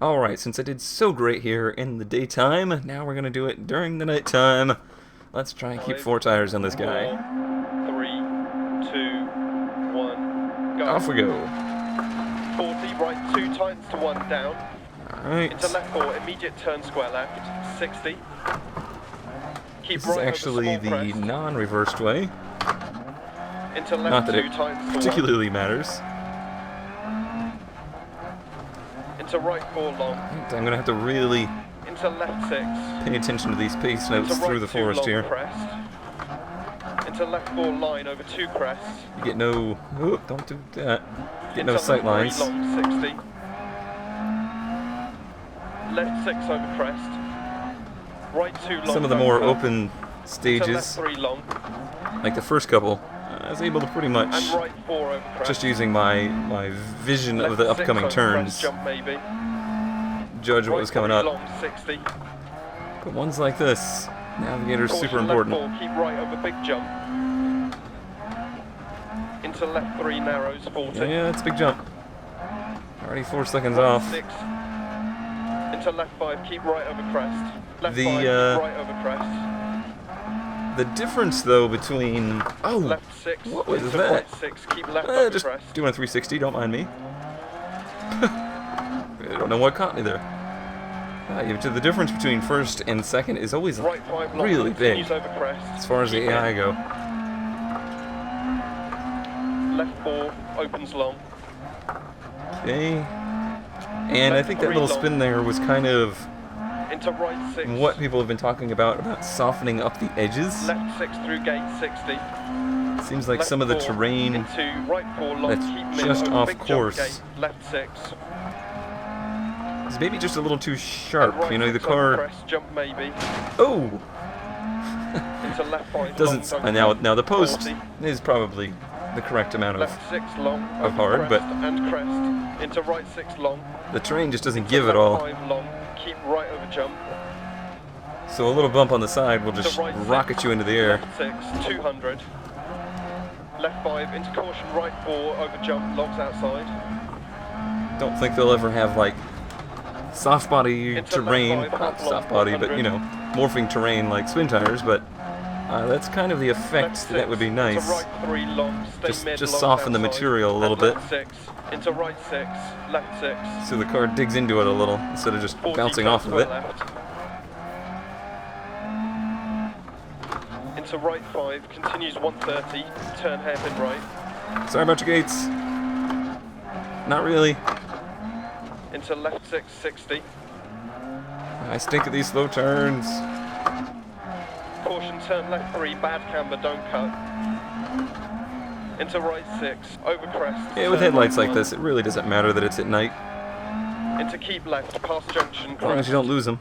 Alright, since I did so great here in the daytime, now we're going to do it during the nighttime. Let's try and keep 4 tires on this guy. 4, 3, 2, 1, go. Off we go. 40, right 2 tightens to 1 down. Alright. Into left 4, immediate turn square left, 60. Keep This right is over actually small the crest. non-reversed way. Into left Not that 2 it tightens to 1. particularly matters. Into right 4 long. I'm going to have to really Into left 6. pay attention to these pace notes Into right through the 2 forest long here. crest. Into left 4 line over 2 crests. You get no... Oh, don't do that. Get no Into sight left 3 lines. long 60. Left 6 over crest. Right 2 long. Some of the more over. open Into left stages, 3 long. like the first couple, I was able to pretty much, And right 4 over crest. just using my vision of the Left 6 upcoming over turns, crest, jump maybe. judge what was coming Right up. 3 long 60. But ones like this, navigator's Caution super left important. 4, keep right over big jump. Into left 3 narrows 40. Yeah, it's a big jump. Already 4 seconds Right off. 6. Into left 5, keep right over crest. Left The, 5, keep right over crest. The difference, though, between... Oh, Left 6. what was into that? Right 6, keep left over Just crest. doing a 360, don't mind me. I don't know what caught me there. The difference between first and second is always Right 5 long, really big, continues over crest. as far as the Keep AI in. go. Left 4, opens long. Okay. And I think that little spin there was kind of Into right 6. what people have been talking about softening up the edges. Left 6 through gate 60. Seems like Left some of the 4 terrain into right 4 long, that's keep mid just over off big jump course. gate. Left 6. is maybe just a little too And sharp. right You know, the 6 over car... crest, jump maybe. Oh! Into left 5 Doesn't... long, Now the post 40. is probably the correct amount of... Left 6 long, of over hard, crest but- and crest. Into right 6 long. The terrain just doesn't Into give it left all. 5 long, keep right over jump. So a little bump on the side will just right rocket 6, you into the air. Left 6, 200. Left 5, into caution, right 4, over jump, logs outside. Don't think they'll ever have, like, soft body Into terrain, left 5, not long, soft body, but, 100. you know, morphing terrain like spin tires, but that's kind of the effect Left that would be 6, nice. Into right 3 long, stay mid, Just logs soften the outside. material a little And bit, left 6, into right 6, left 6. so the car digs into it a little, instead of just 40 bouncing off of it. left. Into right 5, continues 130, turn hairpin right. Sorry about your gates. Not really. Into left 6, 60. I stink at these slow turns. Caution, turn left 3, bad camber, don't cut. Into right 6, over crest. Yeah, with turn headlights right like this, it really doesn't matter that it's at night, 1. Into keep left, past junction, as long as crest. you don't lose them.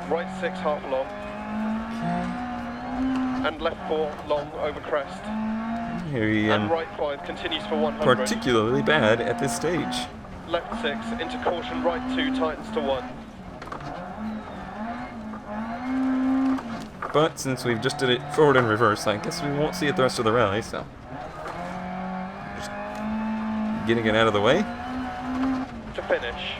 Right 6, half long. And left 4, long, over crest. Here he And right 5, continues for 100. particularly bad at this stage. Left 6, into caution, right 2, tightens to 1. But since we've just did it forward and reverse, I guess we won't see it the rest of the rally, so... Just getting it out of the way. To finish.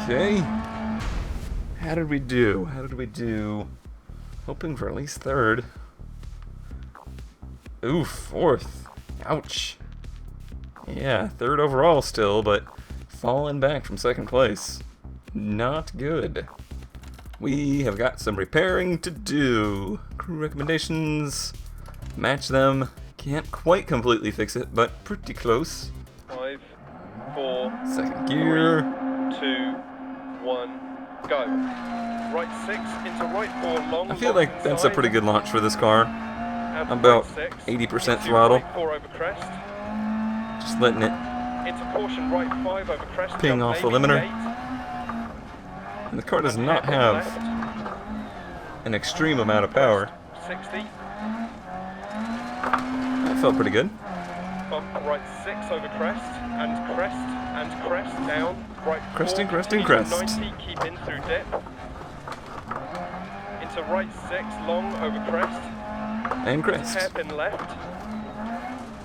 Okay. How did we do? How did we do? Hoping for at least third. Ooh, fourth. Ouch. Yeah, third overall still, but falling back from second place. Not good. We have got some repairing to do. Crew recommendations. Match them. Can't quite completely fix it, but pretty close. 5, 4, Second gear. 2, 1, go. Right 6, into right 4, long. I feel long like that's a inside, pretty good launch for this car. and about right 6, 80% into throttle. Right 4 over crest. Just letting it Into caution, right 5 over crest. ping jump off the maybe, limiter. gate, And the car does and not hairpin have left, an extreme amount of power. 60. That felt pretty good. Bump right 6 over crest, and crest down. Right 4, Cresting, cresting, continue to crest. 90, keep in through dip. Into right 6, long over crest. And crest. Hairpin left.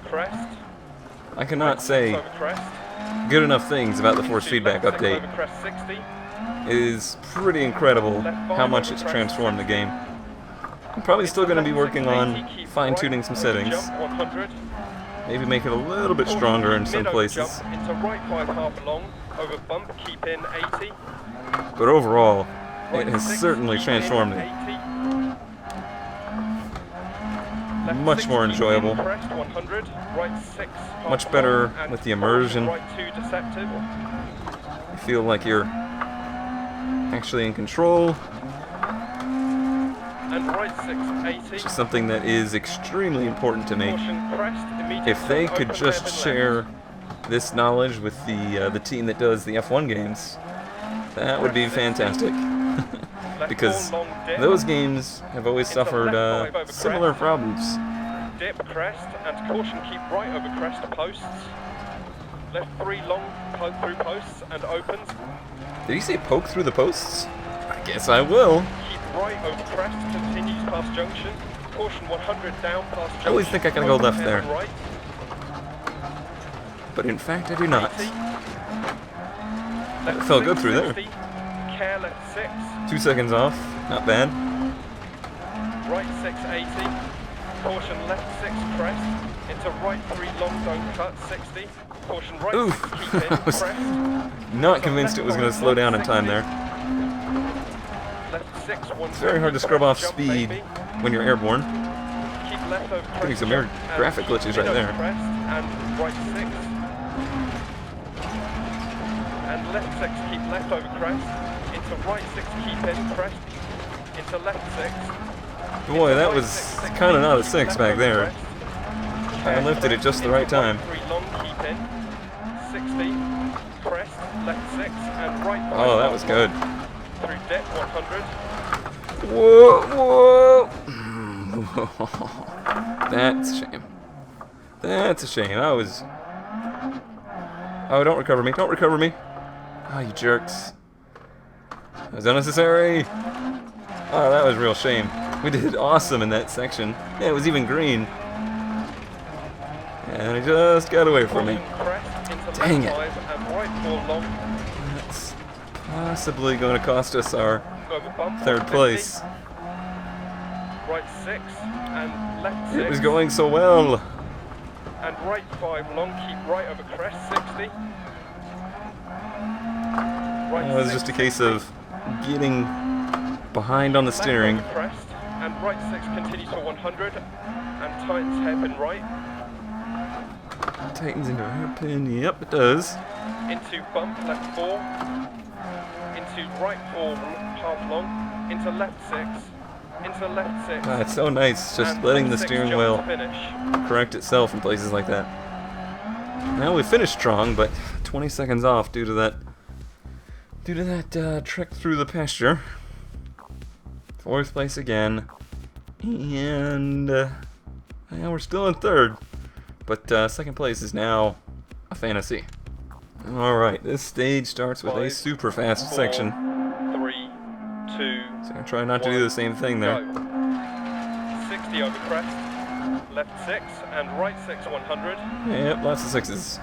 Crest. I cannot Right 6 say over crest. good enough things about the force feedback Left 6 update. over crest 60. It is pretty incredible how much it's transformed the game. I'm probably still going to be working on fine-tuning some settings. Jump 100. Maybe make it a little bit stronger in some places. Jump into right 5 half long. Over bump, keep in 80. But overall, Right it has 6, certainly keep transformed in it. 80. Left Much 6, more keep in enjoyable. crest 100. Right 6 half Much better long, and with the immersion. Right 2 deceptive. You feel like you're actually in control, And right 6 80. which is something that is extremely important to me. Caution crest, immediate If they turn, could open just hairpin share left. this knowledge with the team that does the F1 games, that would be fantastic. Left Because 4 long dip. those games have always Into suffered left 5 over similar crest. problems. Dip crest and caution keep right over crest to posts. Left 3 long through posts and opens. Did he say poke through the posts? I guess I will. Keep right over crest, continues past junction. Caution 100 down past junction. I always think I gotta go Open left hairpin there. Right. But in fact, I do not. 80. It felt good through there. 60. Care left 6. 2 seconds off, not bad. Right 680. Caution left 6 crest. Into right 3 long don't cut 60. Caution right Oof. 6 keep in I was crest. not convinced it was going to slow down in time there. Left 6 It's very hard to scrub off jump, speed baby. when you're airborne. Keep left over crest. Getting some weird jump, and graphic keep glitches mid right over there. Crest and right 6. And left 6 keep left over crest. Into right 6 keep in crest. Into left 6. Boy, that Right was 6, kind of not a keep 6 left back over there. crest. I lifted it just the right time. 3 long keep in. 60. Crest. Left 6 and right 5. Oh, that was good. Through dip 100. Whoa, whoa. That's a shame. That's a shame. I was... Oh, don't recover me. Don't recover me. Oh, you jerks. That was unnecessary. Oh, that was a real shame. We did awesome in that section. Yeah, it was even green. And it just got away from me. Crest into Dang left it. 5 and right 4 long. That's possibly going to cost us our Over bump, third 50. place. Right 6 and left 6. It was going so well. And right 5 long, keep right over crest 60. Right It was 6, just a case of getting behind on the left steering. over crest, and right 6 continues to 100 and tightens hairpin right. Tightens into a hairpin. Yep, it does. Into bump left 4. Into right 4 half long. Into left 6. Into left 6. Ah, it's so nice just and letting the left 6 steering jump wheel to finish. correct itself in places like that. Now we finished strong, but 20 seconds off due to that trek through the pasture. 4th place again, and yeah, we're still in 3rd, but 2nd place is now a fantasy. All right, this stage starts with a 5, super fast 4, section. 3, 2, So I try not to do the same thing there. go. 60 over crest. Left 6 and right 6 100. Yep, lots of 6s.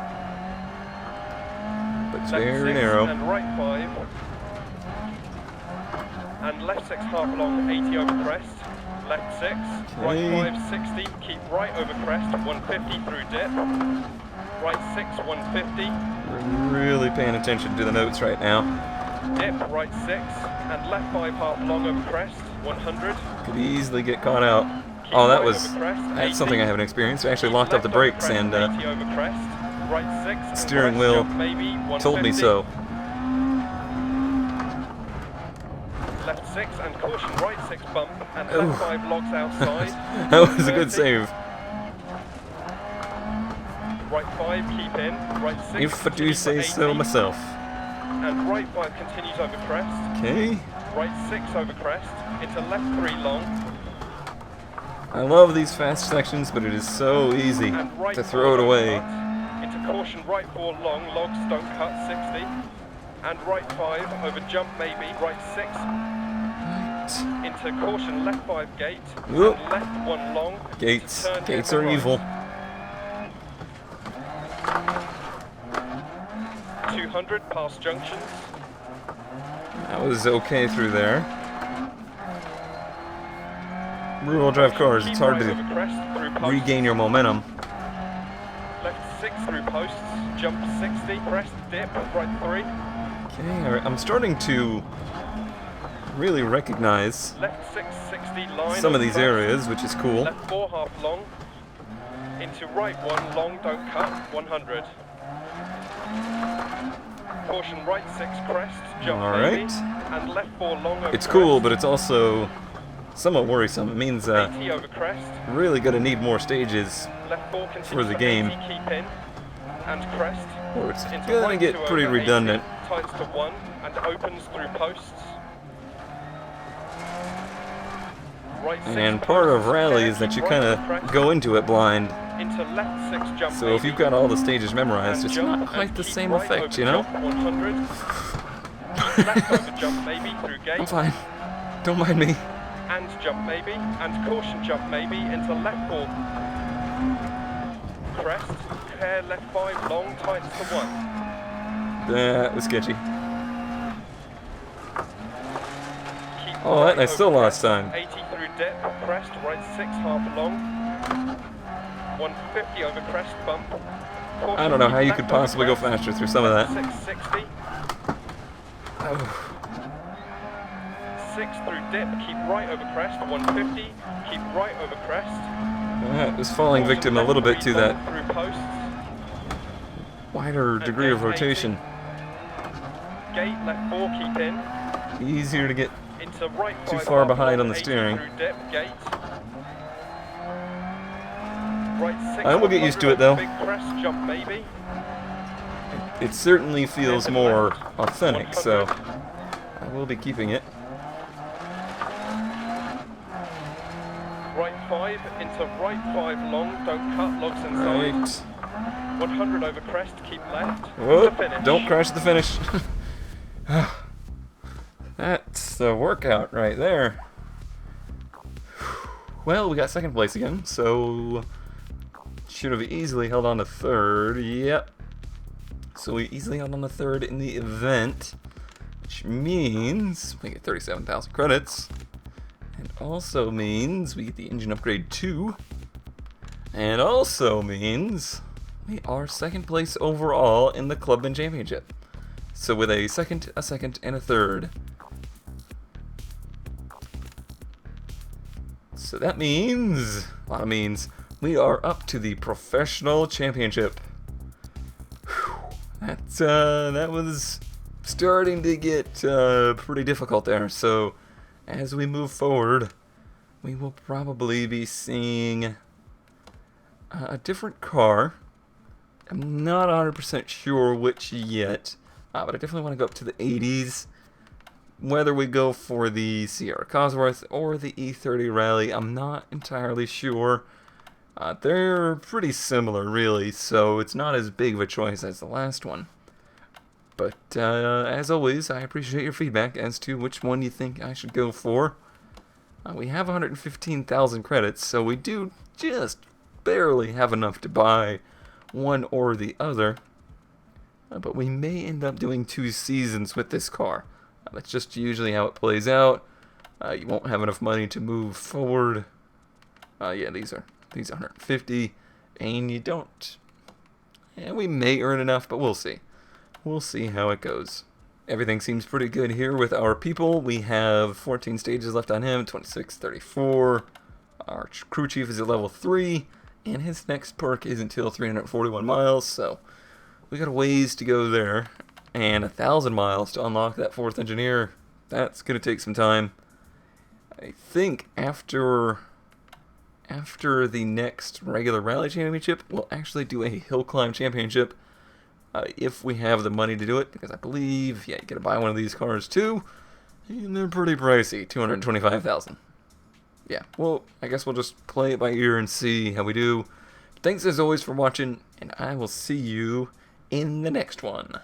But it's Left very 6 narrow. and right 5. And left 6 half long 80 over crest. Left 6, Okay. right 5 60, keep right over crest 150 through dip. Right 6 150, We're really paying attention to the notes right now. dip right 6 and left 5 half long over crest 100. Could easily get caught out. Keep Oh, that right was... over crest, That's 80. something I haven't experienced. I actually Keep locked up the left over brakes crest, and 80 over crest. Right 6 and steering crest wheel jump maybe, 150. told me so. Left 6 and caution right 6 bump and Ooh. left 5 logs outside. That was a good 30. save. Right 5 keep in. Right 6 If I do continues say for so 80, myself. And right 5 continues over crest. Okay. Right 6 over crest. Into left 3 long. I love these fast sections, but it is so easy And right to 4 throw it don't away. cut. Into caution right 4 long. Logs don't cut 60. And right 5 over jump maybe. Right 6 into caution left 5 gate. Whoop. And left 1 long. Gates. To turn Gates hairpin are right. evil. 100 past junctions. That was okay through there. Rear-wheel drive cars, it's hard Keep right to over crest, through posts. regain your momentum. Left 6 through posts, jump 60, crest, dip, right 3. Okay, I'm starting to really recognize Left 660 line some of over these crest. areas, which is cool. Left 4 half long. Into right 1 long, don't cut, 100. Caution right 6 crest, jump All maybe. right. And left 4 long over It's cool, crest. but it's also somewhat worrisome. It means 80 over crest. really gonna need more stages, Left 4 continues for the game. 80, keep in. And crest. or it's Into gonna right get 2 pretty over 80, redundant. tightens to 1 and opens through posts. Right 6 And part of posts, rally care, is that keep you right kind over crest. of go into it blind. Into left 6 jump So if maybe. you've got all the stages memorized, And it's jump not and quite the keep same right effect, over you know? jump 100. Keep left over jump maybe through gate. I'm fine. Don't mind me. And jump maybe. And caution jump maybe into left 4. Crest. Care left 5 long tightens to 1. That was sketchy. Keep Oh, right I still over lost crest. time. 80 through dip. Crest right 6 half long. 150 over crest bump. Caution, I don't know keep how you left could over possibly go crest. faster through some of that. 660. 6 through dip, keep right over crest, 150, keep right over crest. That was falling Caution victim a left little bit 3 to long that through posts. wider And degree of gate 80. rotation. Gate left 4, keep in. Easier to get. Into right 5 Too far half behind long, on the 80 steering. Through dip, gate. Right 6 I will get used to it, though. Big crest, jump maybe. It certainly feels And more left, authentic, so 100. I will be keeping it. Right 5 into right 5 long, don't cut, logs inside. Right. 100 over crest, keep left. Whoa, To finish. don't crash at the finish. That's the workout right there. Well, we got second place again, so should have easily held on to third. Yep. So we easily held on to third in the event, which means we get 37,000 credits. And also means we get the engine upgrade 2. And also means we are second place overall in the Clubman Championship. So with a second, and a third. So that means, a lot of means, we are up to the Professional Championship. Whew. That was starting to get pretty difficult there. So as we move forward, we will probably be seeing a different car. I'm not 100% sure which yet, but I definitely want to go up to the 80s. Whether we go for the Sierra Cosworth or the E30 Rally, I'm not entirely sure. They're pretty similar, really, so it's not as big of a choice as the last one. But as always, I appreciate your feedback as to which one you think I should go for. We have 115,000 credits, so we do just barely have enough to buy one or the other. But we may end up doing 2 seasons with this car. That's just usually how it plays out. You won't have enough money to move forward. Yeah, these are 150, and you don't. Yeah, we may earn enough, but we'll see. We'll see how it goes. Everything seems pretty good here with our people. We have 14 stages left on him, 26, 34. Our crew chief is at level 3, and his next perk is until 341 miles, so we got a ways to go there. And 1,000 miles to unlock that 4th engineer. That's going to take some time. I think after the next regular rally championship, we'll actually do a hill climb championship. If we have the money to do it, because I believe, yeah, you got to buy one of these cars too. And they're pretty pricey, 225,000. Yeah, well, I guess we'll just play it by ear and see how we do. Thanks as always for watching, and I will see you in the next one.